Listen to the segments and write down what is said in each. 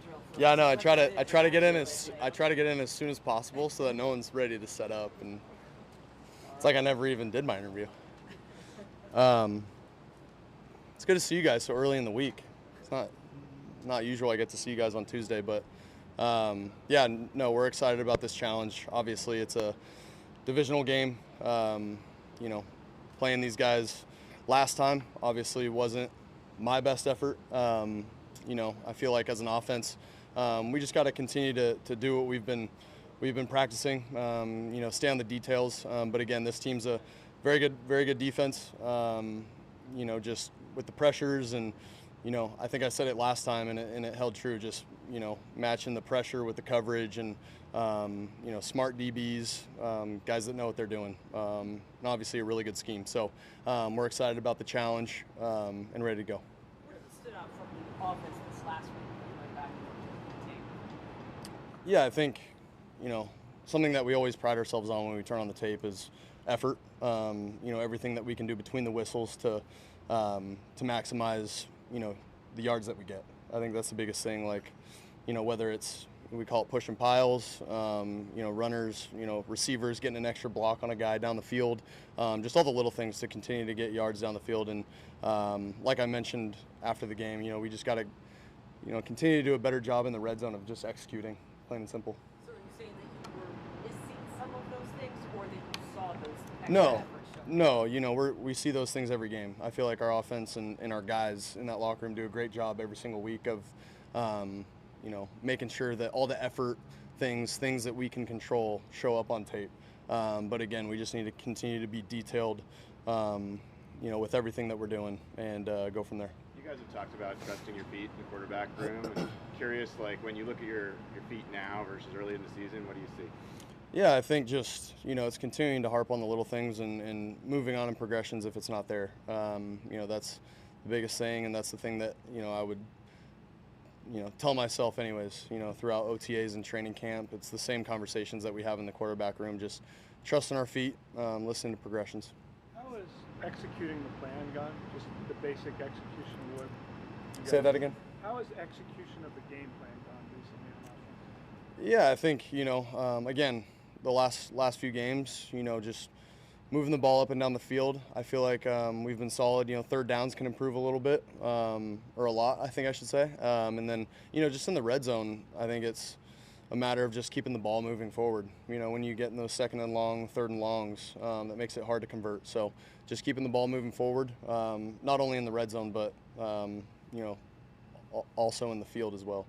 drill. Yeah, I know. I try to get in as soon as possible so that no one's ready to set up, and it's like I never even did my interview. It's good to see you guys so early in the week. It's not usual I get to see you guys on Tuesday, but yeah, no, we're excited about this challenge. Obviously, it's a divisional game. You know, playing these guys last time obviously wasn't my best effort. You know, I feel like as an offense, we just got to continue to do what we've been practicing. You know, stay on the details. But again, this team's a very good defense. You know, just with the pressures and, you know, I think I said it last time and it held true. Just, you know, matching the pressure with the coverage and, you know, smart DBs, guys that know what they're doing. And obviously a really good scheme. So we're excited about the challenge and ready to go. What stood out from the offense this last week when you went back and looked at the tape? Yeah, I think, you know, something that we always pride ourselves on when we turn on the tape is effort. You know, everything that we can do between the whistles to maximize, you know, the yards that we get. I think that's the biggest thing. Like, you know, whether it's, we call it pushing piles, you know, runners, you know, receivers getting an extra block on a guy down the field, just all the little things to continue to get yards down the field. And like I mentioned after the game, you know, we just got to, you know, continue to do a better job in the red zone of just executing, plain and simple. So are you saying that you were missing some of those things, or that you saw those extra No, efforts shown? no, you know, we see those things every game. I feel like our offense and our guys in that locker room do a great job every single week of, you know, making sure that all the effort things that we can control show up on tape. But again, we just need to continue to be detailed, you know, with everything that we're doing and go from there. You guys have talked about trusting your feet in the quarterback room. And curious, like when you look at your feet now versus early in the season, what do you see? Yeah, I think just, you know, it's continuing to harp on the little things and moving on in progressions if it's not there. You know, that's the biggest thing, and that's the thing that, you know, I would, you know, tell myself anyways, you know, throughout OTAs and training camp. It's the same conversations that we have in the quarterback room, just trusting our feet, listening to progressions. How is executing the plan gone? Just the basic execution of what you guys Say that again? How has execution of the game plan gone recently in offense? Yeah, I think, you know, again, the last few games, you know, just moving the ball up and down the field. I feel like we've been solid. You know, third downs can improve a little bit, or a lot, I think I should say. And then, you know, just in the red zone, I think it's a matter of just keeping the ball moving forward. You know, when you get in those second and long, third and longs, that makes it hard to convert. So just keeping the ball moving forward, not only in the red zone, but, you know, also in the field as well.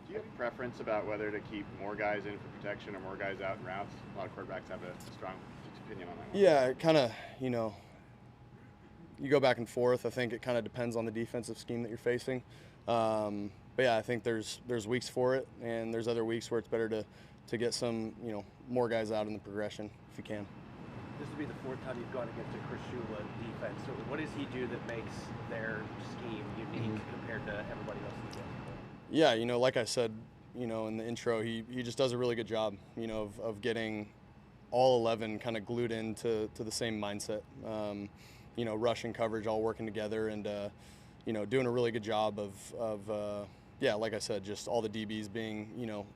Do you have a preference about whether to keep more guys in for protection or more guys out in routes? A lot of quarterbacks have a strong opinion on that one. Yeah, it kind of, you know, you go back and forth. I think it kind of depends on the defensive scheme that you're facing. But yeah, I think there's weeks for it, and there's other weeks where it's better to get some, you know, more guys out in the progression if you can. This will be the fourth time you've gone against a Chris Shula defense. So what does he do that makes their scheme unique compared to everybody else in the game? Yeah, you know, like I said, you know, in the intro, he just does a really good job, you know, of getting all 11 kind of glued into the same mindset. You know, rush and coverage all working together, and you know, doing a really good job of yeah, like I said, just all the DBs being, you know,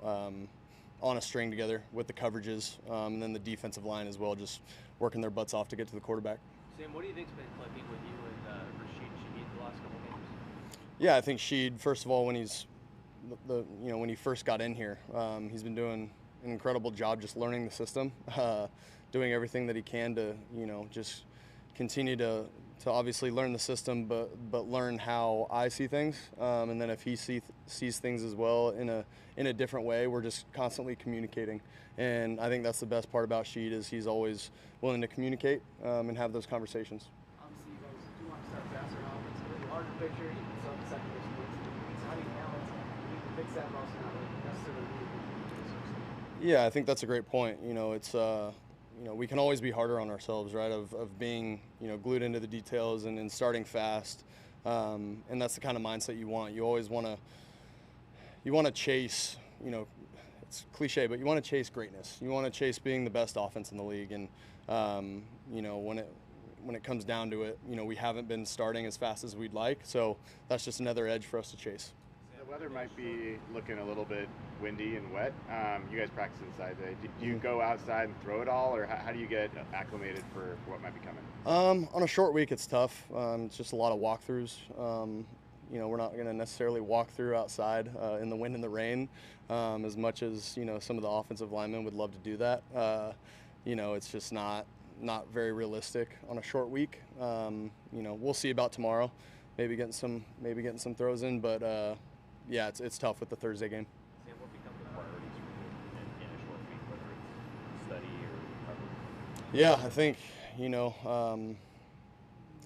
on a string together with the coverages, and then the defensive line as well, just working their butts off to get to the quarterback. Sam, what do you think's been clicking with you and Rashid Shaheed the last couple games? Yeah, I think Sheed, first of all, when he's you know, when he first got in here, he's been doing an incredible job just learning the system, doing everything that he can to, you know, just continue to obviously learn the system, but learn how I see things, and then if he sees things as well in a different way, we're just constantly communicating. And I think that's the best part about Sheed is he's always willing to communicate and have those conversations. Obviously, you guys do want to start faster on offense. It's a really harder picture. Even some secondary sports. So how do you balance the big set also not really necessarily really. Yeah, I think that's a great point. You know, it's you know, we can always be harder on ourselves, right? Of being, you know, glued into the details and starting fast, and that's the kind of mindset you want. You always want to chase. You know, it's cliche, but you want to chase greatness. You want to chase being the best offense in the league, and you know, when it comes down to it, you know, we haven't been starting as fast as we'd like, so that's just another edge for us to chase. Sam, The weather might be looking a little bit windy and wet. You guys practice inside today. Do you go outside and throw it all, or how do you get acclimated for what might be coming? On a short week, it's tough. It's just a lot of walkthroughs. We're not going to necessarily walk through outside in the wind and the rain as much as some of the offensive linemen would love to do that. It's just not very realistic on a short week. We'll see about tomorrow. Maybe getting some throws in, but yeah, it's tough with the Thursday game. Sam, what become the priorities for you in a short week, whether it's study or recovery? Yeah, I think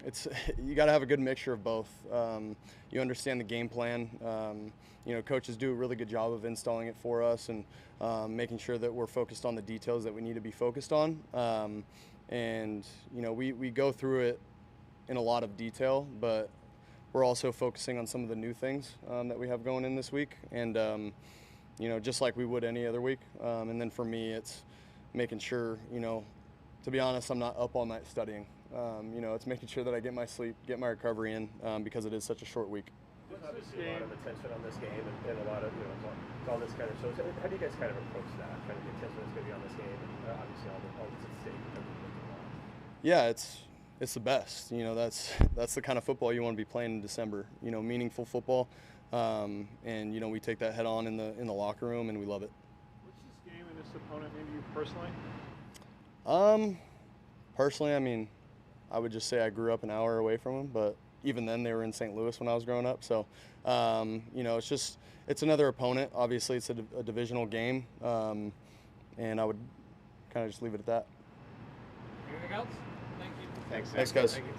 it's you got to have a good mixture of both. You understand the game plan. Coaches do a really good job of installing it for us and making sure that we're focused on the details that we need to be focused on. We go through it in a lot of detail, but we're also focusing on some of the new things that we have going in this week, and just like we would any other week. And then for me, it's making sure, to be honest, I'm not up all night studying. It's making sure that I get my sleep, get my recovery in, because it is such a short week. There's obviously a lot of attention on this game and a lot of, it's all this kind of shows. How do you guys kind of approach that, kind of the attention that's going to be on this game and obviously all that's at stake? Yeah, it's the best. That's the kind of football you want to be playing in December. Meaningful football, and we take that head on in the locker room, and we love it. What's this game and this opponent mean to you personally? Personally, I mean, I would just say I grew up an hour away from them, but even then they were in St. Louis when I was growing up. So, it's another opponent. Obviously, it's a divisional game, and I would kind of just leave it at that. Anything else? Thank you. Thanks, Sam. Thanks, guys. Thank you.